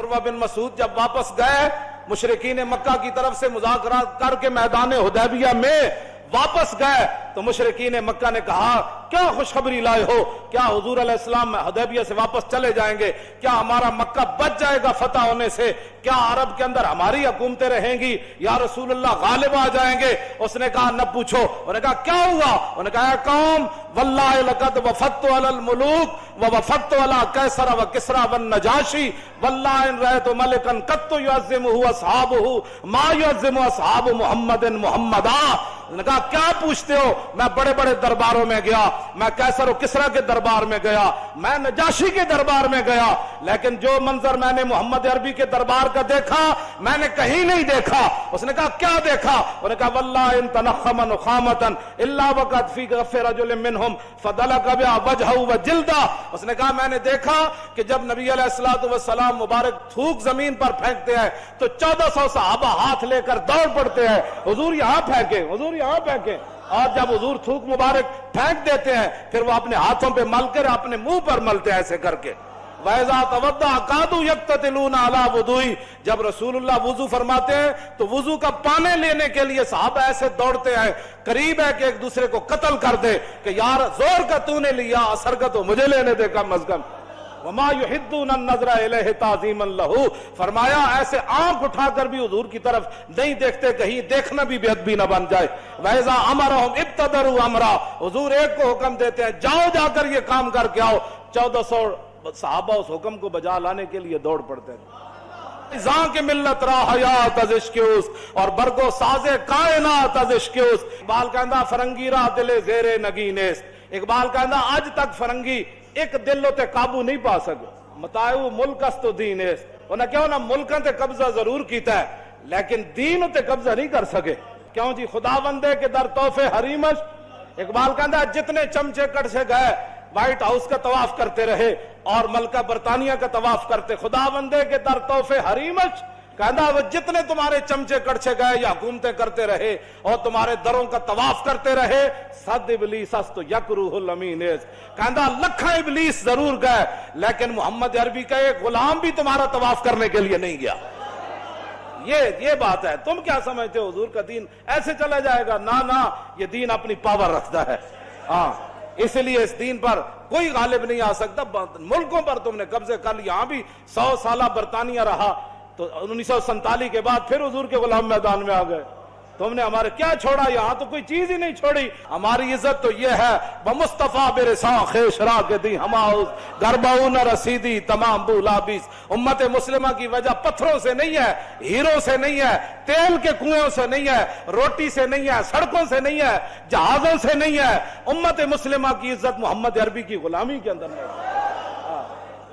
उरवा बिन मसूद जब वापस गए मुशरिकीन मक्का की तरफ से मुज़ाकरात करके मैदान हुदैबिया में वापस गए तो मुशरिकीन मक्का ने कहा क्या खुशखबरी लाए हो, क्या हुजूर अलैहिस्सलाम हुदैबिया से वापस चले जाएंगे, क्या हमारा मक्का बच जाएगा फतह होने से, क्या अरब के अंदर हमारी हुकूमतें रहेंगी, या रसूलुल्लाह गालिब आ जाएंगे। उसने कहा न पूछो। उन्होंने कहा क्या हुआ? उन्होंने कहा कौम वल्लाहि लक़द वफ़क़्तु अलल मुलूक व वफ़क़्तु अला कैसर व किसरा व नजाशी वल्लाहि इन रअयतु मलिकन क़त्तु युअज़्ज़िमुहु अस्हाबुहु मा युअज़्ज़िमु अस्हाबु मुहम्मदिन मुहम्मदा। उन्होंने कहा क्या पूछते हो, मैं बड़े बड़े दरबारों में गया, मैं कैसर और किसरा के दरबार में गया, मैं नजाशी के दरबार में गया, लेकिन जो मंजर मैंने मोहम्मद अरबी के दरबार का देखा मैंने कहीं नहीं देखा। उसने कहा क्या देखा? उन्होंने कहा वल्लाहि इन तनख़्ख़म नुख़ामतन इल्ला वक़द फ़ी गफ़्फ़ि रजुलिन मिनहुम फ़दलक बिहा वजहहु व जिल्दा। उसने कहा मैंने देखा कि जब नबी अलैहिस्सलातु वस्सलाम मुबारक थूक जमीन पर फेंकते हैं तो 1400 सहाबा हाथ लेकर दौड़ पड़ते हैं, हुजूर यहाँ फेंके, हुजूर यहाँ फेंके। और जब हुजूर थूक मुबारक फेंक देते हैं फिर वो अपने हाथों पे मलकर अपने मुंह पर मलते हैं ऐसे करके। वैज़ा तवद्दा कादू यक्ततिलूना अला वुदुई, जब रसूलुल्लाह वुजू फरमाते हैं तो वुजू का पानी लेने के लिए सहाबा ऐसे दौड़ते हैं, करीब है कि एक दूसरे को कत्ल कर दे कि यार जोर का तूने लिया, असर का तो मुझे लेने दे कम अज कम। वमा युहिद्दून नज़रा इलैहि ताज़ीमन लहू, फरमाया ऐसे आंख उठाकर भी हुजूर की तरफ नहीं देखते, कहीं देखना भी बेअदबी न बन जाए। वैज़ा अमरहुम इब्तदरू अमरा, हुजूर एक को हुक्म देते हैं जाओ जाकर ये काम करके आओ, 1400 सहाबा उस हुक्म को बजा लाने के लिए दौड़ पड़ते हैं। जां के मिल्लत राहयात अज इश्क़ और बरगो साजे कायनात अज इश्क़। इकबाल कहंदा फरंगी रा दिले ज़ेरे नगीनेस, इकबाल कहंदा आज तक फरंगी एक दिल ते काबू नहीं पा सके, मताऊ मुल्कस तो दीन है। उन्हें क्यों ना मुल्कों ते कब्जा जरूर कीता है लेकिन दीन ते कब्जा नहीं कर सके। क्यों जी? खुदावंदे के दर तोहफे हरीमश, इकबाल कहता जितने चमचे कट से गए व्हाइट हाउस का तवाफ करते रहे और मलका बरतानिया का तवाफ करते, खुदावंदे के दर तोहफे हरीमश, कहता वो जितने तुम्हारे चमचे कड़छे गए या हुकूमतें करते रहे और तुम्हारे दरों का तवाफ करते रहे, सद इबलीस तो यकरूहुल अमीनेस, कहता लखा इबलीस जरूर गए लेकिन मोहम्मद अरबी का एक गुलाम भी तुम्हारा तवाफ करने के लिए नहीं गया। ये बात है। तुम क्या समझते हो हुजूर का दीन ऐसे चला जाएगा? ना ना, ये दीन अपनी पावर रखता है। हाँ, इसलिए इस दीन पर कोई गालिब नहीं आ सकता। मुल्कों पर तुमने कब्जे कर लिया, यहाँ भी 100 साल बरतानिया रहा तो 1947 के बाद फिर हुजूर के गुलाम मैदान में आ गए। तुमने हमारे क्या छोड़ा? यहाँ तो कोई चीज ही नहीं छोड़ी। हमारी इज्जत तो ये है बमुस्तफा बेरसा खेशरा के दी हमाउस गरबाऊ न रसीदी तमाम बुलाबिस। उम्मत मुस्लिमा की वजह पत्थरों से नहीं है, हीरों से नहीं है, तेल के कुएं से नहीं है, रोटी से नहीं है, सड़कों से नहीं है, जहाजों से नहीं है। उम्मत मुस्लिमा की इज्जत मोहम्मद अरबी की गुलामी के अंदर नहीं।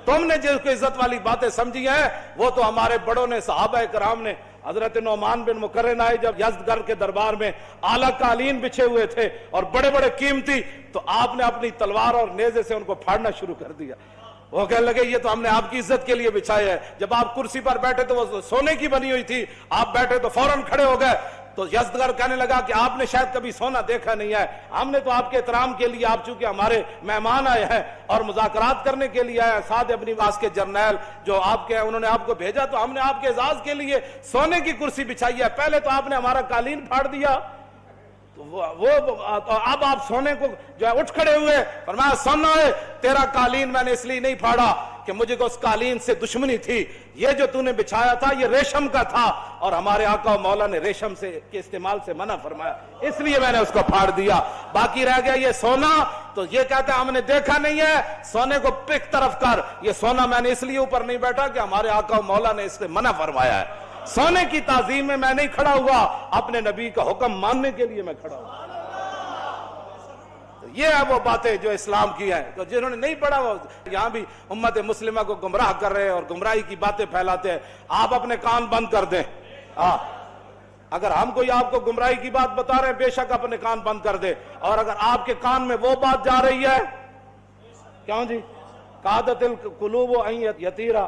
तुमने जिसको इज्जत वाली बातें समझी हैं वो तो हमारे बड़ों ने, सहाबा कराम ने, हजरत नौमान बिन मुकर्रन आए जब यज़दगर्द के दरबार में आला कालीन बिछे हुए थे और बड़े बड़े कीमती, तो आपने अपनी तलवार और नेज़े से उनको फाड़ना शुरू कर दिया। वो कहने लगे ये तो हमने आपकी इज्जत के लिए बिछाया है। जब आप कुर्सी पर बैठे तो वो सोने की बनी हुई थी, आप बैठे तो फौरन खड़े हो गए। तो यज़दगर्द कहने लगा कि आपने शायद कभी सोना देखा नहीं है, हमने तो आपके एहतराम के लिए, आप चूंकि हमारे मेहमान आए हैं और मुज़ाकरात करने के लिए आए, साद इब्न वास के जर्नैल जो आपके हैं उन्होंने आपको भेजा, तो हमने आपके एजाज के लिए सोने की कुर्सी बिछाई है। पहले तो आपने हमारा कालीन फाड़ दिया, तो अब आप सोने को जो है उठ खड़े हुए और मैं सुनना है तेरा कालीन मैंने इसलिए नहीं फाड़ा कि मुझे उस कालीन से दुश्मनी थी, ये जो तूने बिछाया था ये रेशम का था और हमारे आका और मौला ने रेशम से के इस्तेमाल से मना फरमाया, इसलिए मैंने उसको फाड़ दिया। बाकी रह गया ये सोना, तो ये कहते हैं हमने देखा नहीं है, सोने को पिक तरफ कर, ये सोना मैंने इसलिए ऊपर नहीं बैठा कि हमारे आका और मौला ने इससे मना फरमाया है। सोने की ताजीम में मैं नहीं खड़ा हुआ, अपने नबी का हुक्म मानने के लिए मैं खड़ा हुआ। ये है वो बातें जो इस्लाम की है। तो जिन्होंने नहीं पढ़ा वो यहाँ भी उम्मत मुस्लिमा को गुमराह कर रहे हैं और गुमराही की बातें फैलाते हैं। आप अपने कान बंद कर दें। अगर हम कोई आपको गुमराही की बात बता रहे हैं बेशक अपने कान बंद कर दे, और अगर आपके कान में वो बात जा रही है, क्यों जी, कादतिल कुलूब यतीरा,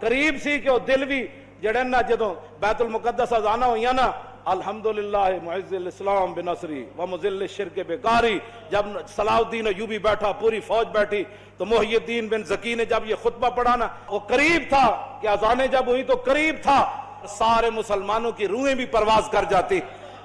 करीब सी कि दिल भी जड़े ना, जदों बैतुल मुकद्दस जाना हुई ना अल्हम्दुलिल्लाह मुइज़्ज़िल इस्लाम बिनसरी व मुज़िल्लिश शिर्क बेकारी। जब सलाहुद्दीन अय्यूबी बैठा, पूरी फौज बैठी, तो मुहियुद्दीन बिन ज़की ने जब ये खुतबा पढ़ा ना, वो करीब था कि अज़ानें जब हुई तो करीब था सारे मुसलमानों की रूहें भी परवाज कर जाती।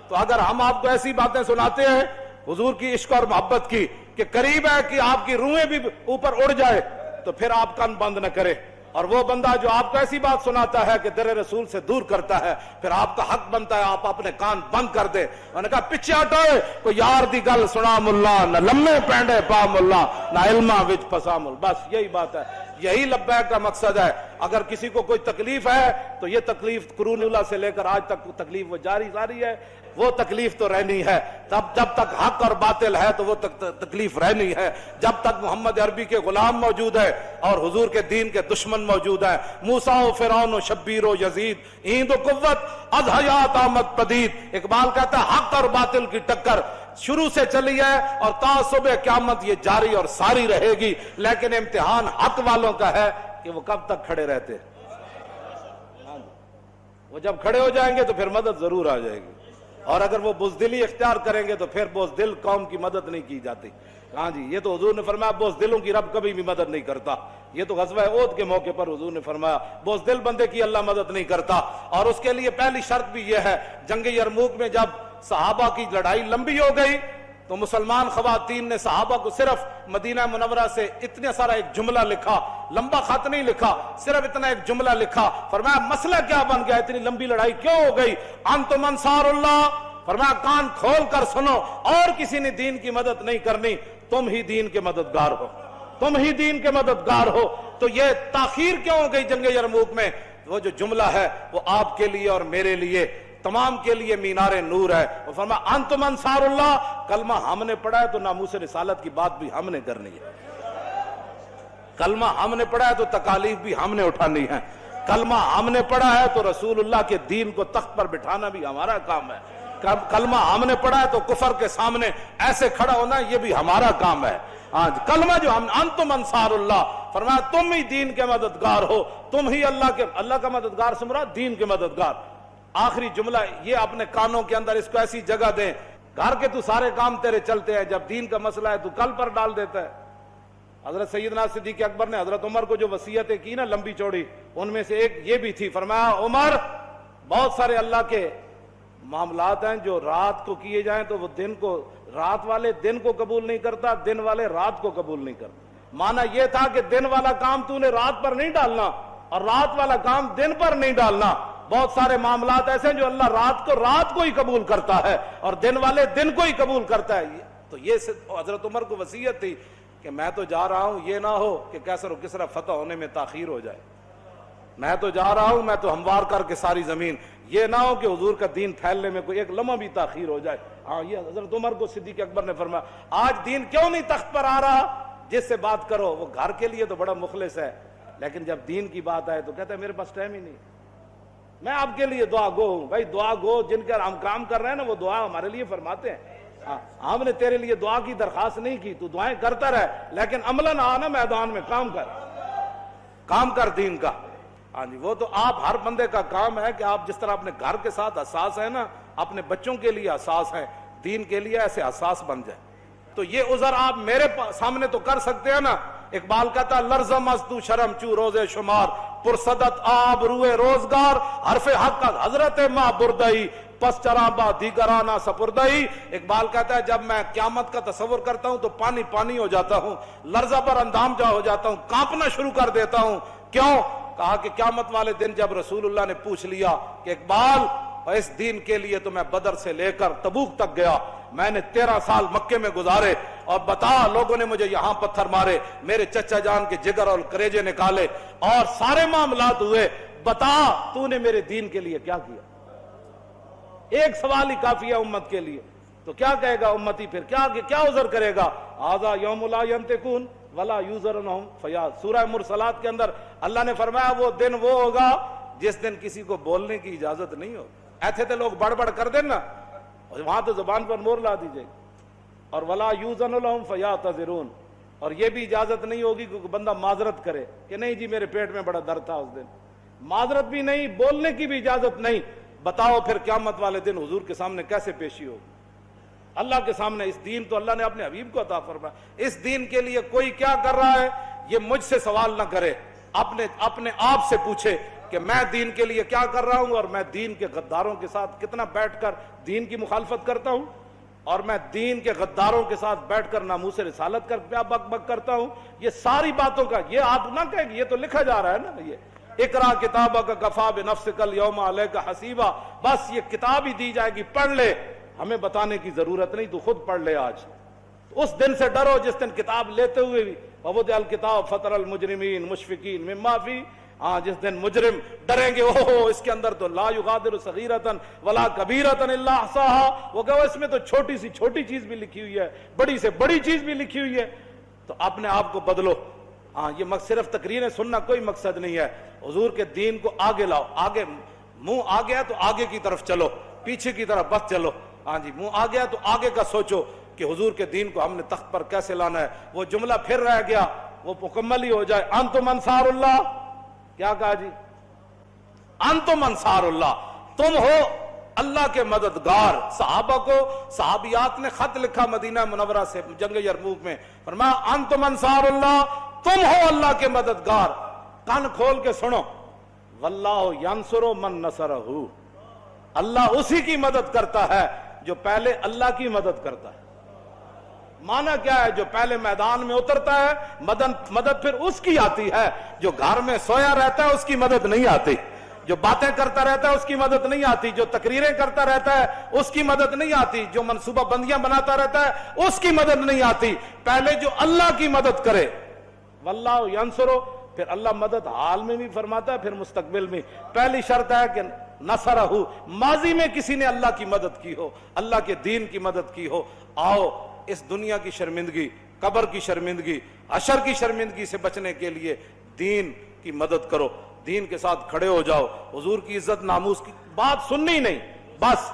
तो अगर हम आपको ऐसी बातें सुनाते हैं हुजूर की इश्क और मोहब्बत की कि करीब है कि आपकी रूहें भी ऊपर उड़ जाए, तो फिर आप कान बंद न करें। और वो बंदा जो आपको ऐसी बात सुनाता है कि दर रसूल से दूर करता है, फिर आपका हक बनता है आप अपने कान बंद कर दे। उन्होंने कहा पिछे हटो, कोई यार दी गल सुना मुल्ला, न लम्मे पैंडे पा मुल्ला, न इल्मा विच फसा मुल। बस यही बात है, यही लब्बैक का मकसद है। अगर किसी को कोई तकलीफ है तो ये तकलीफ कुरूनुल्लाह से लेकर आज तक तकलीफ वो जारी है, वो तकलीफ तो रहनी है। तब जब तक हक और बातिल है तो वो तकलीफ रहनी है। जब तक मोहम्मद अरबी के गुलाम मौजूद है और हुजूर के दीन के दुश्मन मौजूद है, मूसा व फिरौन व शब्बीर व यजीद, ईंद व कुव्वत अज हयात आमद पदीद। इकबाल कहता है हक और बातिल की टक्कर शुरू से चली है और ता सुबह क़यामत ये जारी और सारी रहेगी। लेकिन इम्तिहान हक वालों का है कि वो कब तक खड़े रहते। वो जब खड़े हो जाएंगे तो फिर मदद जरूर आ जाएगी, और अगर वो बुज़दिली इख्तियार करेंगे तो फिर बुज़दिल कौम की मदद नहीं की जाती। हाँ जी, ये तो हुजूर ने फरमाया बुज़दिलों की रब कभी भी मदद नहीं करता। ये तो ग़ज़वा ओद के मौके पर हुजूर ने फरमाया बुज़दिल बंदे की अल्लाह मदद नहीं करता। और उसके लिए पहली शर्त भी यह है, जंग यरमूक में जब सहाबा की लड़ाई लंबी हो गई तो मुसलमान खवातीन ने सहाबा को सिर्फ मदीना मुनव्वरा से इतने सारा एक जुमला लिखा, लंबा खत नहीं लिखा, सिर्फ इतना एक जुमला लिखा। फरमाया मसला क्या बन गया, इतनी लंबी लड़ाई क्यों हो गई? अंतुम अंसारुल्लाह। फरमाया कान खोल कर सुनो, और किसी ने दीन की मदद नहीं करनी, तुम ही दीन के मददगार हो, तुम ही दीन के मददगार हो। तो ये ताखीर क्यों हो गई जंग यरमूक में? वो जो जुमला है वो आपके लिए और मेरे लिए, तमाम के लिए मीनारे नूर है। वो फरमाया अंतुम अंसारुल्लाह। कलमा हमने पढ़ा है तो नामूस रिसालत की बात भी हमने करनी है। कलमा हमने पढ़ा है तो तकालीफ भी हमने उठानी है। कलमा हमने पढ़ा है तो रसूलुल्लाह के दीन को तख्त पर बिठाना भी हमारा काम है। कलमा हमने पढ़ा है तो कुफर के सामने ऐसे खड़ा होना ये भी हमारा काम है। आज कलमा जो हम अंतुम अंसारुल्लाह, फरमाया तुम ही दीन के मददगार हो, तुम ही अल्लाह का मददगार से मुराद दीन के मददगार। आखिरी जुमला ये अपने कानों के अंदर इसको ऐसी जगह दें, घर के तू सारे काम तेरे चलते हैं, जब दीन का मसला है तू कल पर डाल देता है। हजरत सैयदना सिद्दीक़ अकबर ने हजरत उमर को जो वसीयतें की ना लंबी चौड़ी, उनमें से एक ये भी थी। फरमाया उमर, बहुत सारे अल्लाह के मामलात हैं जो रात को किए जाएं तो वो दिन को, रात वाले दिन को कबूल नहीं करता, दिन वाले रात को कबूल नहीं करता। माना यह था कि दिन वाला काम तूने रात पर नहीं डालना और रात वाला काम दिन पर नहीं डालना। बहुत सारे मामलात ऐसे हैं जो अल्लाह रात को ही कबूल करता है और दिन वाले दिन को ही कबूल करता है। तो ये हजरत उमर को वसीयत थी कि मैं तो जा रहा हूं, ये ना हो कि कैसर और किसरा फतह होने में ताखीर हो जाए। मैं तो जा रहा हूं, मैं तो हमवार करके सारी जमीन, ये ना हो कि हुजूर का दीन फैलने में कोई एक लम्हा भी ताखीर हो जाए। हाँ, ये हजरत उमर को सिद्दीक़ अकबर ने फरमाया आज दीन क्यों नहीं तख्त पर आ रहा? जिससे बात करो वो घर के लिए तो बड़ा मुखलिस है, लेकिन जब दीन की बात आए तो कहता है मेरे पास टाइम ही नहीं। मैं आपके लिए दुआ गो हूं भाई, दुआ गो जिनका हम काम कर रहे हैं ना वो दुआ हमारे लिए फरमाते हैं। हमने तेरे लिए दुआ की दरखास्त नहीं की, तू दुआएं करता रहे, लेकिन अमलन आना मैदान में काम कर दीन का। हाँ जी, वो तो आप हर बंदे का काम है कि आप जिस तरह अपने घर के साथ हसास है ना, अपने बच्चों के लिए हसास है, दीन के लिए ऐसे हसास बन जाए। तो ये उज़र आप मेरे सामने तो कर सकते हैं ना। इकबाल कहता लर्ज़म अस्तु शर्म चू रोजे शुमार, पुरसदत आब रुए रोजगार, हरफे हक हजरत माँ बुरदई पस चराबा दीगराना सपुरदई। इकबाल कहता है जब मैं क्यामत का तस्वुर करता हूं तो पानी पानी हो जाता हूं, लर्जा पर अंदाम जा हो जाता हूं, कांपना शुरू कर देता हूं। क्यों? कहा कि क्यामत वाले दिन जब रसूलुल्लाह ने पूछ लिया कि इकबाल इस दीन के लिए तो मैं बदर से लेकर तबूक तक गया, मैंने 13 साल मक्के में गुजारे, और बता लोगों ने मुझे यहां पत्थर मारे, मेरे चचा जान के जिगर और करेजे निकाले और सारे मामलात हुए, बता तूने मेरे दीन के लिए क्या किया? एक सवाल ही काफी है उम्मत के लिए। तो क्या कहेगा उम्मती, फिर क्या उज़र करेगा? आजा यौमुल ला यंतिकून वला यूज़रनहुम फयाज। सूरह मुरसलात के अंदर अल्लाह ने फरमाया वो दिन वो होगा जिस दिन किसी को बोलने की इजाजत नहीं हो। ऐसे तो लोग बड़बड़ कर देना, वहां तो जुबान पर मोर ला दीजिए। और वला यूज़रनहुम फयातज़िरून, और ये भी इजाजत नहीं होगी कि बंदा माजरत करे कि नहीं जी मेरे पेट में बड़ा दर्द था उस दिन। माजरत भी नहीं, बोलने की भी इजाजत नहीं। بتاؤ پھر قیامت والے دن حضور کے سامنے کیسے پیشی ہو؟ اللہ کے سامنے اس دین تو اللہ نے اپنے حبیب کو عطا فرمایا، اس دین کے لیے کوئی کیا کر رہا ہے یہ مجھ سے سوال نہ کرے، اپنے آپ سے پوچھے کہ میں دین کے لیے کیا کر رہا ہوں، اور میں دین کے غداروں کے ساتھ کتنا بیٹھ کر دین کی مخالفت کرتا ہوں، اور میں دین کے غداروں کے ساتھ بیٹھ کر ناموس رسالت کر کیا بک بک کرتا ہوں۔ یہ ساری باتوں کا یہ آپ نہ کہیں گے، یہ تو لکھا جا رہا ہے نا، یہ اقرا کتابک کفا بنفسک الیوم علیک حسیبا، بس یہ کتاب ہی دی جائے گی، پڑھ لے، ہمیں بتانے کی ضرورت نہیں، تو خود پڑھ لے۔ آج اس دن سے ڈرو جس دن کتاب لیتے ہوئے بھی وَوُضِعَ الْكِتَابُ فَتَرَى الْمُجْرِمِينَ مُشْفِقِينَ مِمَّا فِيهِ، جس دن مجرم ڈریں گے اوہ اس کے اندر تو لا یغادر صغیرۃ ولا کبیرۃ الا احصاها، وہ کہو اس میں تو چھوٹی سی چھوٹی چیز بھی لکھی ہوئی ہے، بڑی سے بڑی چیز بھی لکھی ہوئی ہے۔ تو اپنے آپ کو بدلو۔ یہ صرف تقریریں سننا کوئی مقصد نہیں ہے، حضور کے دین کو آگے لاؤ، آگے منہ آ گیا تو آگے کی طرف چلو، پیچھے کی طرف بس چلو۔ منہ آ گیا تو آگے کا سوچو کہ حضور کے دین کو ہم نے تخت پر کیسے لانا ہے۔ وہ جملہ پھر رہ گیا، وہ مکمل ہی ہو جائے، انتم انصار اللہ، کیا کہا جی؟ انتم انصار اللہ، تم ہو اللہ کے مددگار۔ صحابہ کو صحابیات نے خط لکھا مدینہ منورہ سے جنگ یرموک میں، فرمایا انتم انصار اللہ، تم ہو اللہ کے مددگار۔ کان کھول کے سنو، واللہ ینصر من نصرہ، اللہ اسی کی مدد کرتا ہے جو پہلے اللہ کی مدد کرتا ہے۔ معنی کیا ہے؟ جو پہلے میدان میں اترتا ہے مدد پھر اس کی آتی ہے، جو گھر میں سویا رہتا ہے اس کی مدد نہیں آتی، جو باتیں کرتا رہتا ہے اس کی مدد نہیں آتی، جو تقریریں کرتا رہتا ہے اس کی مدد نہیں آتی، جو منصوبہ بندیاں بناتا رہتا ہے اس کی مدد نہیں آتی۔ پہلے جو اللہ کی مدد کرے، واللہ ینصرو، پھر اللہ مدد حال میں بھی فرماتا ہے پھر مستقبل میں۔ پہلی شرط ہے کہ نصرہ، ماضی میں کسی نے اللہ کی مدد کی ہو، اللہ کے دین کی مدد کی ہو۔ آؤ اس دنیا کی شرمندگی، قبر کی شرمندگی، حشر کی شرمندگی سے بچنے کے لیے دین کی مدد کرو، دین کے ساتھ کھڑے ہو جاؤ۔ حضور کی عزت ناموس کی بات سننی نہیں، بس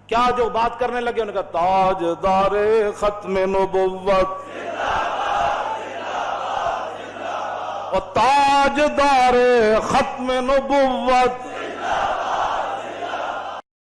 کیا جو بات کرنے لگے انہوں نے کہا تاجدار ختم نبوت اور تاجدار ختم نبوت